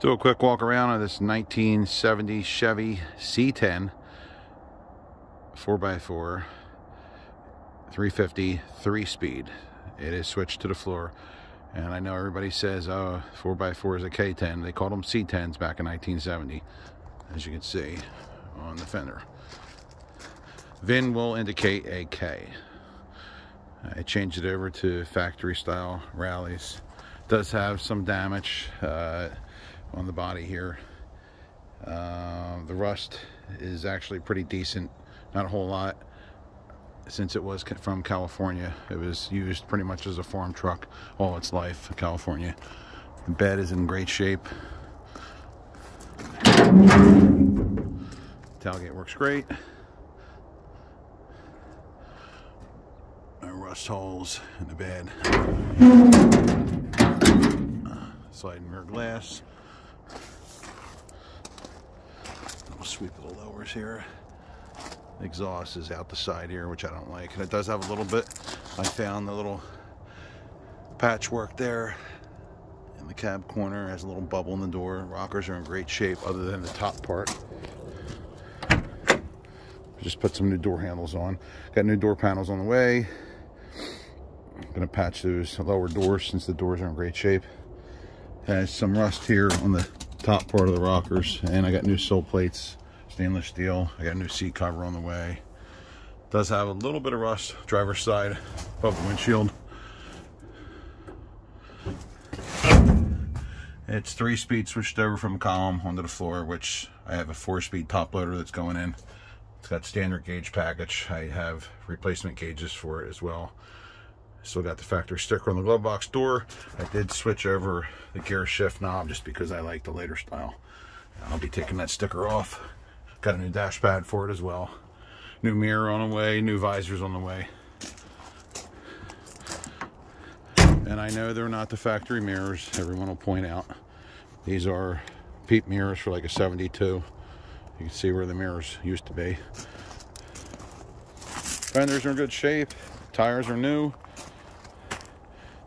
Do a quick walk around of this 1970 Chevy C10 4x4 350 3-speed. It is switched to the floor, and I know everybody says, oh, 4x4 is a K10. They called them C10s back in 1970, as you can see on the fender. VIN will indicate a K. I changed it over to factory style rallies. Does have some damage on the body here. The rust is actually pretty decent, not a whole lot, since it was from California. It was used pretty much as a farm truck all its life in California. The bed is in great shape. Tailgate works great. No rust holes in the bed. Sliding rear glass. Little sweep of the lowers here. Exhaust is out the side here, which I don't like, and it does have a little bit. I found the little patchwork there in the cab corner. Has a little bubble in the door. Rockers are in great shape other than the top part. Just put some new door handles on. Got new door panels on the way. I'm gonna patch those lower doors since the doors are in great shape. Has some rust here on the top part of the rockers, and I got new sill plates, stainless steel. I got a new seat cover on the way. Does have a little bit of rust driver's side above the windshield. It's 3-speed switched over from column onto the floor, which I have a 4-speed top loader that's going in. It's got standard gauge package. I have replacement gauges for it as well. Still got the factory sticker on the glove box door. I did switch over the gear shift knob just because I like the later style. I'll be taking that sticker off. Got a new dash pad for it as well. New mirror on the way, new visors on the way. And I know they're not the factory mirrors, everyone will point out. These are peep mirrors for like a 72. You can see where the mirrors used to be. Fenders are in good shape. Tires are new.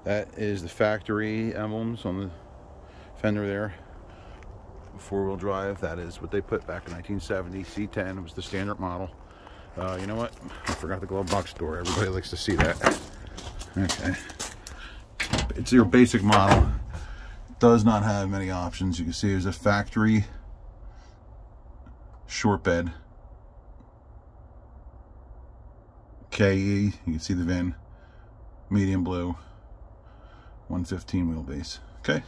That is the factory emblems on the fender there. 4-wheel drive, that is what they put back in 1970. C10 was the standard model. You know what? I forgot the glove box door. Everybody likes to see that. Okay. It's your basic model. Does not have many options. You can see there's a factory short bed. KE, you can see the VIN. Medium blue. 115 wheelbase. Okay.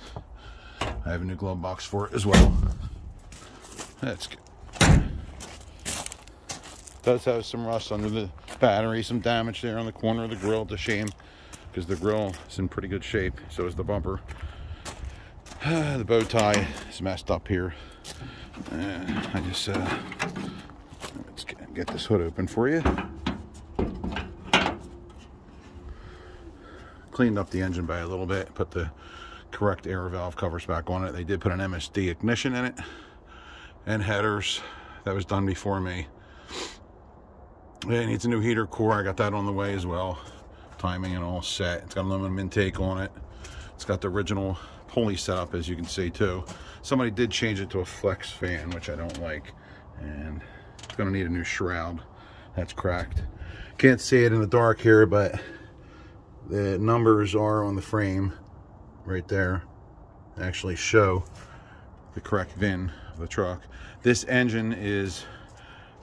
I have a new glove box for it as well. That's good. Does have some rust under the battery, some damage there on the corner of the grill. It's a shame because the grill is in pretty good shape. So is the bumper. The bow tie is messed up here. I just let's get this hood open for you. Cleaned up the engine bay a little bit, put the correct air valve covers back on it. They did put an MSD ignition in it and headers. That was done before me. It needs a new heater core. I got that on the way as well. Timing and all set. It's got aluminum intake on it. It's got the original pulley setup, as you can see too. Somebody did change it to a flex fan, which I don't like, and it's gonna need a new shroud. That's cracked. Can't see it in the dark here, but the numbers are on the frame right there. They actually show the correct VIN of the truck. This engine is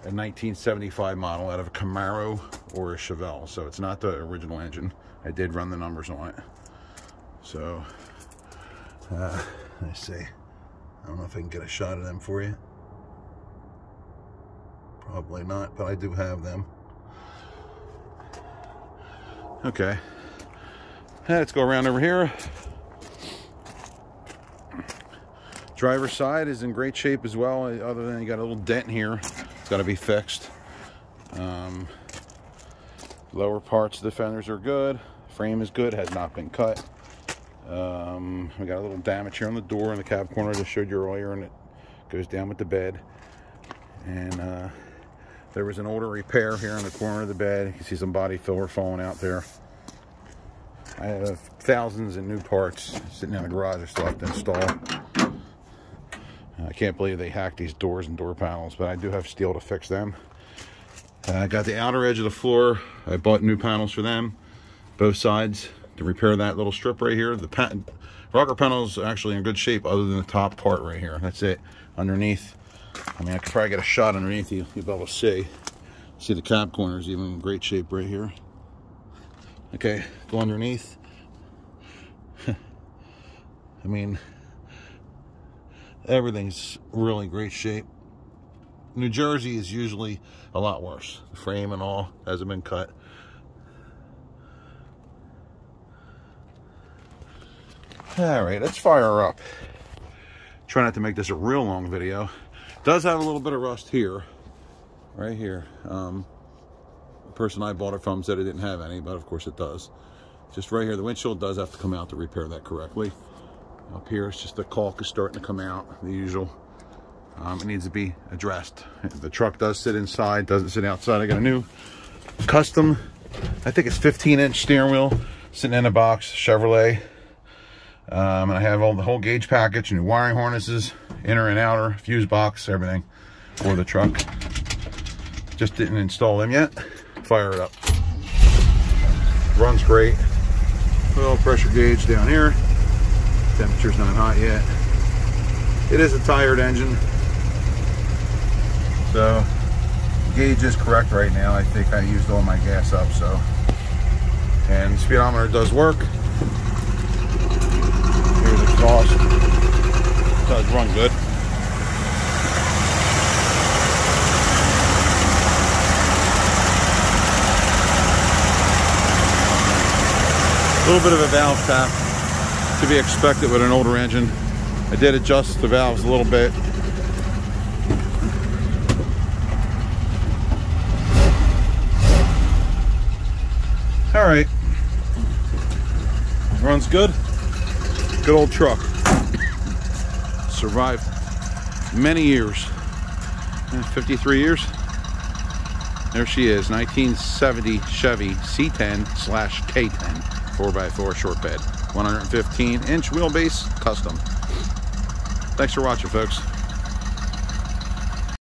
a 1975 model out of a Camaro or a Chevy, so it's not the original engine. I did run the numbers on it. So let's see. I don't know if I can get a shot of them for you. Probably not, but I do have them. Okay. Let's go around over here. Driver's side is in great shape as well, other than you got a little dent here. It's got to be fixed. Lower parts of the fenders are good. Frame is good, has not been cut. We got a little damage here on the door in the cab corner. I just showed you earlier, and it goes down with the bed. And there was an older repair here in the corner of the bed. You can see some body filler falling out there. I have thousands of new parts sitting in the garage I still have to install. can't believe they hacked these doors and door panels, but I do have steel to fix them. I got the outer edge of the floor. I bought new panels for them, both sides, to repair that little strip right here. The rocker panel's actually in good shape other than the top part right here. That's it. Underneath, I mean, I could probably get a shot underneath you. You'll be able to see. See the cap corners even in great shape right here. Okay, go underneath. I mean, everything's really great shape. New Jersey is usually a lot worse. The frame and all hasn't been cut. All right, let's fire her up. Try not to make this a real long video. It does have a little bit of rust here, right here. The person I bought it from said it didn't have any, but of course it does. Just right here, the windshield does have to come out to repair that correctly. Up here, it's just the caulk is starting to come out, the usual. It needs to be addressed. The truck does sit inside, doesn't sit outside. I got a new custom, I think it's 15-inch steering wheel, sitting in a box, Chevrolet. And I have the whole gauge package, new wiring harnesses, inner and outer, fuse box, everything for the truck. Just didn't install them yet. Fire it up. Runs great. Little pressure gauge down here. Temperature's not hot yet. It is a tired engine, so the gauge is correct right now. I think I used all my gas up, so. And the speedometer does work. Here's the exhaust. It does run good. A little bit of a valve tap to be expected with an older engine. I did adjust the valves a little bit. All right, runs good. Good old truck. Survived many years. 53 years. There she is, 1970 Chevy C10/K10 4x4 short bed, 115-inch wheelbase, custom. Thanks for watching, folks.